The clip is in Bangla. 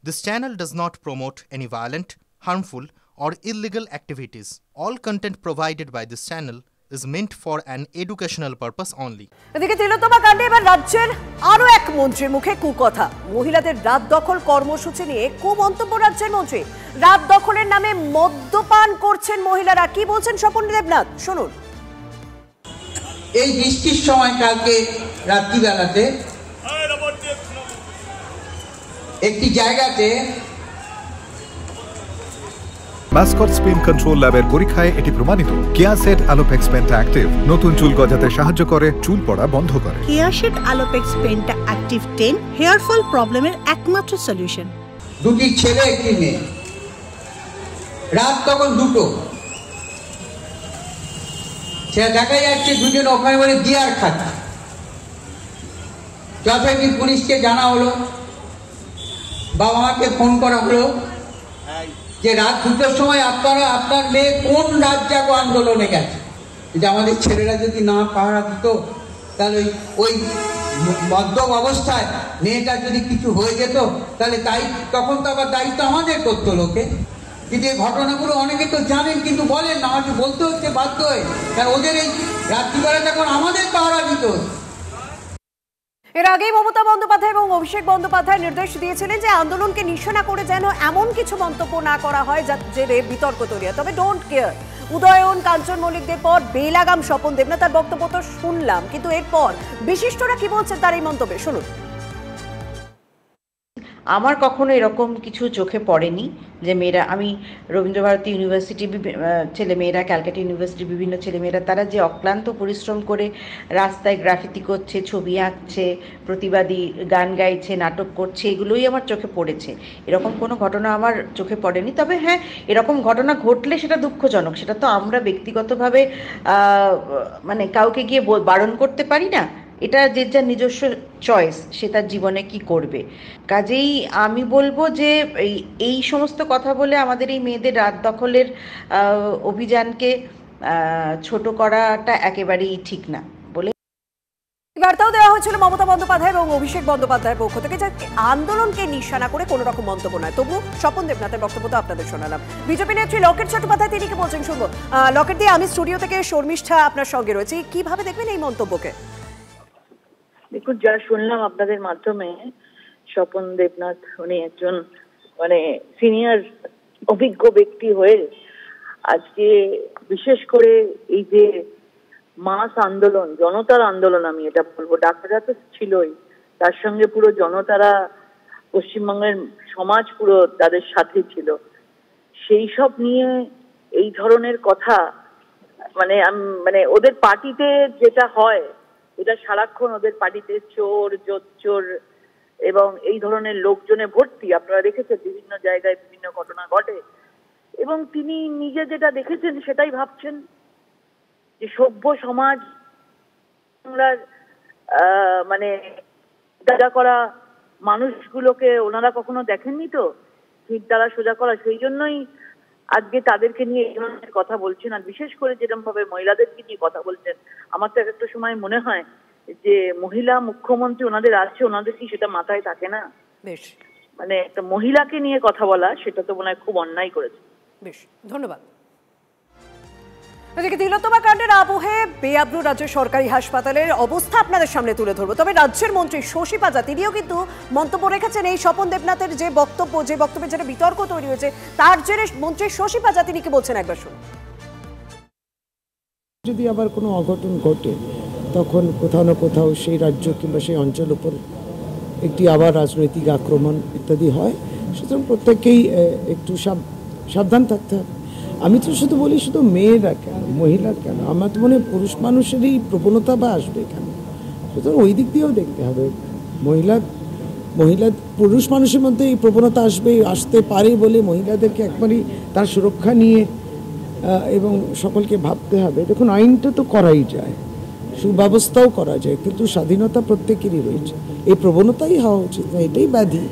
This channel does not promote any violent, harmful, or illegal activities. All content provided by this channel is meant for an educational purpose only. এদিকে তিলোত্তমা কাণ্ডে এবার রাজ্যের আরো এক মন্ত্রীর মুখে কুকথা। মহিলাদের রাত দখল কর্মসূচি নিয়ে কুমন্তব্য রাজ্যের মন্ত্রী। রাত দখলের নামে মদ্যপান করছেন মহিলারা, কি বলছেন স্বপন দেবনাথ শুনুন। এই বৃষ্টির সময় কালকে রাত্রিবেলাতে একটি জায়গাতে মাস্কট স্পিন কন্ট্রোল ল্যাবের পরীক্ষায় এটি প্রমাণিত। কেয়াসেট আলোপেক্স পেন্টা অ্যাক্টিভ নতুন চুল গজাতে সাহায্য করে, চুল পড়া বন্ধ করে। কেয়াসেট আলোপেক্স পেন্টা অ্যাক্টিভ 10 হেয়ার ফল প্রবলেমের একমাত্র সলিউশন। দুটি ছেলে একটি মেয়ে, রাত তখন 2টো। সে দেখা যাচ্ছে দুজন ওখানে বলে বিয়ার খাচ্ছে। যথারীতি পুলিশকে জানা হলো, বাবা মাকে ফোন করা হলো যে রাত 2টোর সময় আপনার মেয়ে কোন রাত জাগো আন্দোলনে গেছে। যে আমাদের ছেলেরা যদি না পাহারা দিত তাহলে ওই মদ্যপ অবস্থায় মেয়েটা যদি কিছু হয়ে যেত তাহলে তখন তো আবার দায়িত্ব আমাদের করতো লোকে। কিন্তু এই ঘটনাগুলো অনেকে তো জানেন কিন্তু বলেন না, আমাকে বলতে হচ্ছে বাধ্য হয়ে, কারণ ওদের এই রাত্রিবেলা তখন আমাদের পাহারা দিত। এর আগেই মমতা বন্দ্যোপাধ্যায় এবং অভিষেক বন্দ্যোপাধ্যায় নির্দেশ দিয়েছিলেন যে আন্দোলনকে নিশানা করে যেন এমন কিছু মন্তব্য না করা হয় যার জেরে বিতর্ক তৈরি হয়। তবে ডোন্ট কেয়ার উদয়ন কাঞ্চন মল্লিকদের পর বেলাগাম স্বপন দেবনাথ, তার বক্তব্য তো শুনলাম, কিন্তু এরপর বিশিষ্টরা কি বলছেন তার এই মন্তব্যে শুনুন। আমার কখনো এরকম কিছু চোখে পড়েনি যে মেয়েরা, আমি রবীন্দ্রভারতী ইউনিভার্সিটি ছেলেমেয়েরা, ক্যালকাটা ইউনিভার্সিটির বিভিন্ন ছেলেমেয়েরা তারা যে অক্লান্ত পরিশ্রম করে রাস্তায় গ্রাফিতি করছে, ছবি আঁকছে, প্রতিবাদী গান গাইছে, নাটক করছে, এগুলোই আমার চোখে পড়েছে। এরকম কোনো ঘটনা আমার চোখে পড়েনি। তবে হ্যাঁ, এরকম ঘটনা ঘটলে সেটা দুঃখজনক, সেটা তো আমরা ব্যক্তিগতভাবে মানে কাউকে গিয়ে বারণ করতে পারি না। এটা যে যার নিজস্ব চয়েস, সে তার জীবনে কি করবে। কাজেই আমি বলবো যে এই সমস্ত কথা বলে আমাদের এই মেয়েদের রাত দখলের অভিযানকে ছোট করাটা একেবারেই ঠিক না বলে বার্তাও দেওয়া হয়েছিল মমতা বন্দ্যোপাধ্যায় এবং অভিষেক বন্দ্যোপাধ্যায়ের পক্ষ থেকে যে আন্দোলনকে নিশানা করে কোনো রকম মন্তব্য নয়। তবু স্বপন দেবনাথের বক্তব্য তো আপনাদের শোনালাম। বিজেপি নেত্রী লকেট চট্টোপাধ্যায় তিনি কি বলছেন শুনবো। লকেট দিয়ে আমি স্টুডিও থেকে শর্মিষ্ঠা আপনার সঙ্গে রয়েছি, কিভাবে দেখবেন এই মন্তব্যকে? দেখুন, যা শুনলাম আপনাদের মাধ্যমে, স্বপন দেবনাথ উনি একজন মানে সিনিয়র অভিজ্ঞ ব্যক্তি হয়ে আজকে বিশেষ করে এই যে মাস আন্দোলন, জনতার আন্দোলন, আমি এটা বলবো, ডাক্তাররা তো ছিলই, তার সঙ্গে পুরো জনতারা, পশ্চিমবঙ্গের সমাজ পুরো তাদের সাথে ছিল, সেই সব নিয়ে এই ধরনের কথা মানে ওদের পার্টিতে যেটা হয়, এটা সারাক্ষণ ওদের পার্টিতে চোর জোচ্চোর এবং এই ধরনের লোকজনে ভর্তি। আপনারা দেখেছেন বিভিন্ন জায়গায় বিভিন্ন ঘটনা ঘটে এবং তিনি নিজে যেটা দেখেছেন সেটাই ভাবছেন যে সভ্য সমাজ বাংলার মানে সোজা করা মানুষগুলোকে ওনারা কখনো দেখেননি, তো ঠিক দ্বারা সোজা করা, সেই জন্যই আজকে তাদেরকে নিয়ে এই ধরনের কথা বলছেন। আর বিশেষ করে যেরকম ভাবে মহিলাদেরকে নিয়ে কথা বলছেন, আমার তো একটা সময় মনে হয় যে মহিলা মুখ্যমন্ত্রী ওনাদের আছে, ওনাদের কি সেটা মাথায় থাকে না? বেশ, মানে একটা মহিলাকে নিয়ে কথা বলা, সেটা তো মনে হয় খুব অন্যায় করেছে। বেশ, ধন্যবাদ। এদিকে তিলোত্তমা কাণ্ডের আবহে বেআব্রু রাজ্যের সরকারি হাসপাতালের অবস্থা আপনাদের সামনে তুলে ধরবো। তবে রাজ্যের মন্ত্রী শশী পাজা তিনিও কিন্তু মন্তব্য রেখেছেন এই স্বপন দেবনাথের যে বক্তব্যে যেটা বিতর্ক তৈরি হয়েছে, তার জেরে মন্ত্রী শশী পাজা তিনি কি বলছেন একবার শুনুন। যদি আবার কোনো অঘটন ঘটে তখন কোথাও না কোথাও সেই রাজ্য কিংবা সেই অঞ্চল উপর একটি আবার রাজনৈতিক আক্রমণ ইত্যাদি হয়। সুতরাং প্রত্যেককেই একটু সাবধান থাকতে হবে। আমি তো শুধু বলি, শুধু মেয়েরা কেন, মহিলা কেন, আমার তো মনে হয় পুরুষ মানুষেরই প্রবণতা বা আসবে কেন। সুতরাং ওই দিক দিয়েও দেখতে হবে। মহিলা পুরুষ মানুষের মধ্যে এই প্রবণতা আসতে পারে বলে মহিলাদেরকে একবারই তার সুরক্ষা নিয়ে এবং সকলকে ভাবতে হবে। দেখুন, আইনটা তো করাই যায়, সুব্যবস্থাও করা যায়, কিন্তু স্বাধীনতা প্রত্যেকেরই রয়েছে। এই প্রবণতাই হওয়া উচিত না, এটাই ব্যাধি।